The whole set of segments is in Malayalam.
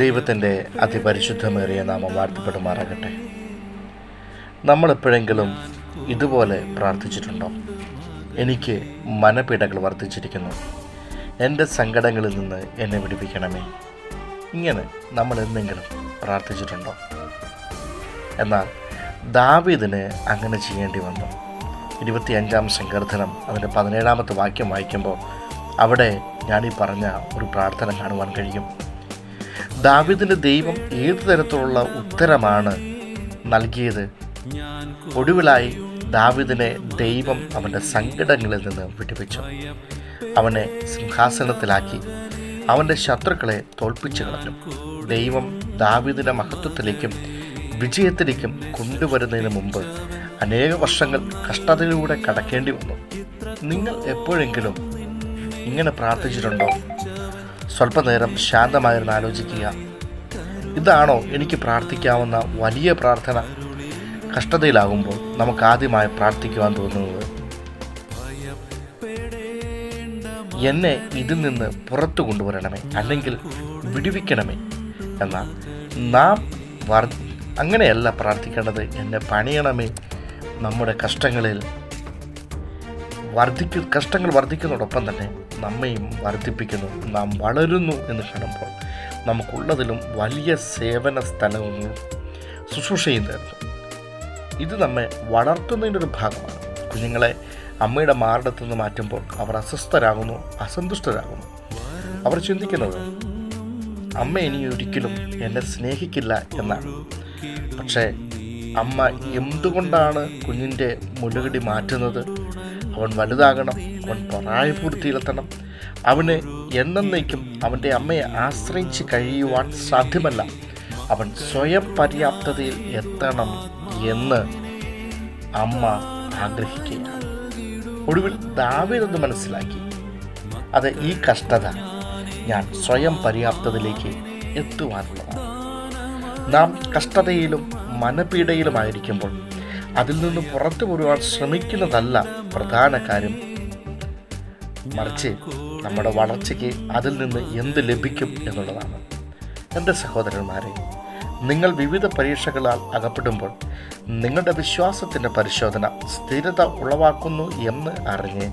ദൈവത്തിൻ്റെ അതിപരിശുദ്ധമേറിയ നാമം വാഴ്ത്തപ്പെടുമാറാകട്ടെ. നമ്മളെപ്പോഴെങ്കിലും ഇതുപോലെ പ്രാർത്ഥിച്ചിട്ടുണ്ടോ? എനിക്ക് മനപീഡകൾ വർദ്ധിച്ചിരിക്കുന്നു, എൻ്റെ സങ്കടങ്ങളിൽ നിന്ന് എന്നെ വിടുവിക്കണമേ. ഇങ്ങനെ നമ്മൾ എന്തെങ്കിലും പ്രാർത്ഥിച്ചിട്ടുണ്ടോ? എന്നാൽ ദാവീദിന് അങ്ങനെ ചെയ്യേണ്ടി വന്നു. 25-ാം സങ്കീർത്തനം അതിൻ്റെ 17-ാമത്തെ വാക്യം വായിക്കുമ്പോൾ അവിടെ ഞാനീ പറഞ്ഞ ഒരു പ്രാർത്ഥന കാണുവാൻ കഴിയും. ദാവീദിന് ദൈവം ഏതു തരത്തിലുള്ള ഉത്തരമാണ് നൽകിയത്? ഒടുവിലായി ദാവീദിനെ ദൈവം അവൻ്റെ സങ്കടങ്ങളിൽ നിന്ന് വിടുവിച്ചു. അവനെ സിംഹാസനത്തിലാക്കി അവൻ്റെ ശത്രുക്കളെ തോൽപ്പിച്ചു കളഞ്ഞു. ദൈവം ദാവീദിനെ മഹത്വത്തിലേക്കും വിജയത്തിലേക്കും കൊണ്ടുവരുന്നതിന് മുമ്പ് അനേക വർഷങ്ങൾ കഷ്ടതയിലൂടെ കടക്കേണ്ടി വന്നു. നിങ്ങൾ എപ്പോഴെങ്കിലും ഇങ്ങനെ പ്രാർത്ഥിച്ചിട്ടുണ്ടോ? സ്വല്പനേരം ശാന്തമായിരുന്നു ആലോചിക്കുക. ഇതാണോ എനിക്ക് പ്രാർത്ഥിക്കാവുന്ന വലിയ പ്രാർത്ഥന? കഷ്ടതയിലാകുമ്പോൾ നമുക്ക് ആദ്യമായി പ്രാർത്ഥിക്കുവാൻ തോന്നുന്നത്, എന്നെ ഇതിൽ നിന്ന് പുറത്തു കൊണ്ടുവരണമേ, അല്ലെങ്കിൽ വിടുവിക്കണമേ. എന്നാൽ നാം അങ്ങനെയല്ല പ്രാർത്ഥിക്കേണ്ടത്. എന്നെ പണിയണമേ. നമ്മുടെ കഷ്ടങ്ങൾ വർദ്ധിക്കുന്നതോടൊപ്പം തന്നെ നമ്മയും വർദ്ധിപ്പിക്കുന്നു. നാം വളരുന്നു എന്ന് കാണുമ്പോൾ നമുക്കുള്ളതിലും വലിയ സേവന സ്ഥലങ്ങളും ശുശ്രൂഷയും തരുന്നു. ഇത് നമ്മെ വളർത്തുന്നതിൻ്റെ ഒരു ഭാഗമാണ്. കുഞ്ഞുങ്ങളെ അമ്മയുടെ മാറിടത്തു നിന്ന് മാറ്റുമ്പോൾ അവർ അസ്വസ്ഥരാകുന്നു, അസന്തുഷ്ടരാകുന്നു. അവർ ചിന്തിക്കുന്നത് അമ്മ ഇനി ഒരിക്കലും എന്നെ സ്നേഹിക്കില്ല എന്നാണ്. പക്ഷേ അമ്മ എന്തുകൊണ്ടാണ് കുഞ്ഞിൻ്റെ മുലകടി മാറ്റുന്നത്? അവൻ വലുതാകണം, അവൻ പ്രായപൂർത്തിയിലെത്തണം. അവന് എന്നേക്കും അവൻ്റെ അമ്മയെ ആശ്രയിച്ച് കഴിയുവാൻ സാധ്യമല്ല. അവൻ സ്വയം പര്യാപ്തതയിൽ എത്തണം എന്ന് അമ്മ ആഗ്രഹിക്കുകയാണ്. ഒടുവിൽ ദാവീദ് മനസ്സിലാക്കി, അത് ഈ കഷ്ടത ഞാൻ സ്വയം പര്യാപ്തതയിലേക്ക് എത്തുവാനുള്ളതാണ്. നാം കഷ്ടതയിലും മനപീഡയിലുമായിരിക്കുമ്പോൾ അതിൽ നിന്ന് പുറത്തു വരുവാൻ ശ്രമിക്കുന്നതല്ല പ്രധാന കാര്യം, മറിച്ച് നമ്മുടെ വളർച്ചയ്ക്ക് അതിൽ നിന്ന് എന്ത് ലഭിക്കും എന്നുള്ളതാണ്. എൻ്റെ സഹോദരന്മാരെ, നിങ്ങൾ വിവിധ പരീക്ഷകളാൽ അകപ്പെടുമ്പോൾ നിങ്ങളുടെ വിശ്വാസത്തിൻ്റെ പരിശോധന സ്ഥിരത ഉളവാക്കുന്നു എന്ന് അറിഞ്ഞ്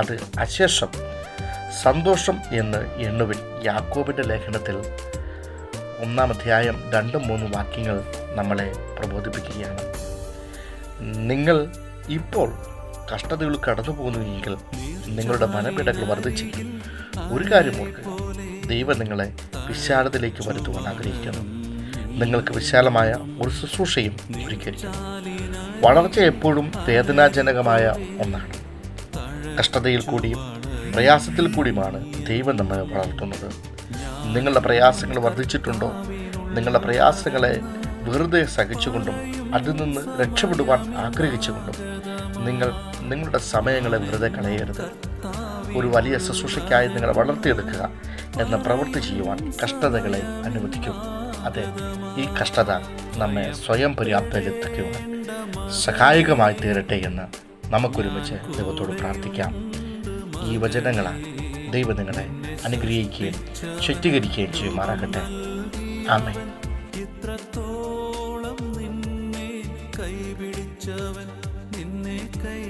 അത് അശേഷം സന്തോഷം എന്ന് എണ്ണുവിൻ. യാക്കോബിൻ്റെ ലേഖനത്തിൽ 1-ാം അധ്യായം 2-3 വാക്യങ്ങൾ നമ്മളെ പ്രബോധിപ്പിക്കുകയാണ്. നിങ്ങൾ ഇപ്പോൾ കഷ്ടതകൾ കടന്നു പോകുന്നുവെങ്കിൽ നിങ്ങളുടെ മനപീഡകൾ വർദ്ധിച്ചിരിക്കും. ഒരു കാര്യം ഓർക്കുക, ദൈവം നിങ്ങളെ വിശാലതയിലേക്ക് വരുത്തുവാൻ ആഗ്രഹിക്കുന്നു. നിങ്ങൾക്ക് വിശാലമായ ഒരു ശുശ്രൂഷയും ഒരുക്കിയിരിക്കുന്നു. വളർച്ച എപ്പോഴും വേദനാജനകമായ ഒന്നാണ്. കഷ്ടതയിൽ കൂടിയും പ്രയാസത്തിൽ കൂടിയുമാണ് ദൈവം നമ്മെ വളർത്തുന്നത്. നിങ്ങളുടെ പ്രയാസങ്ങൾ വർദ്ധിച്ചിട്ടുണ്ടോ? നിങ്ങളുടെ പ്രയാസങ്ങളെ വെറുതെ സഹിച്ചുകൊണ്ടും അതിൽ നിന്ന് രക്ഷപ്പെടുവാൻ ആഗ്രഹിച്ചുകൊണ്ടും നിങ്ങൾ നിങ്ങളുടെ സമയങ്ങളെ വെറുതെ കളയരുത്. ഒരു വലിയ ശുശ്രൂഷയ്ക്കായി നിങ്ങളെ വളർത്തിയെടുക്കുക എന്ന പ്രവൃത്തി ചെയ്യുവാൻ കഷ്ടതകളെ അനുവദിക്കും. അതെ, ഈ കഷ്ടത നമ്മെ സ്വയം പര്യാപ്തതയിലെത്തിക്കുവാൻ സഹായകമായി തീരട്ടെ എന്ന് നമുക്കൊരുമിച്ച് ദൈവത്തോട് പ്രാർത്ഥിക്കാം. ഈ വചനങ്ങളാൽ ദൈവം നിങ്ങളെ അനുഗ്രഹിക്കുകയും ശുദ്ധീകരിക്കുകയും ചെയ്യുമാറാകട്ടെ. ആമേൻ. ഇത്രത്തോളം നിന്നെ കൈപിടിച്ചവൻ നിന്നെ കൈ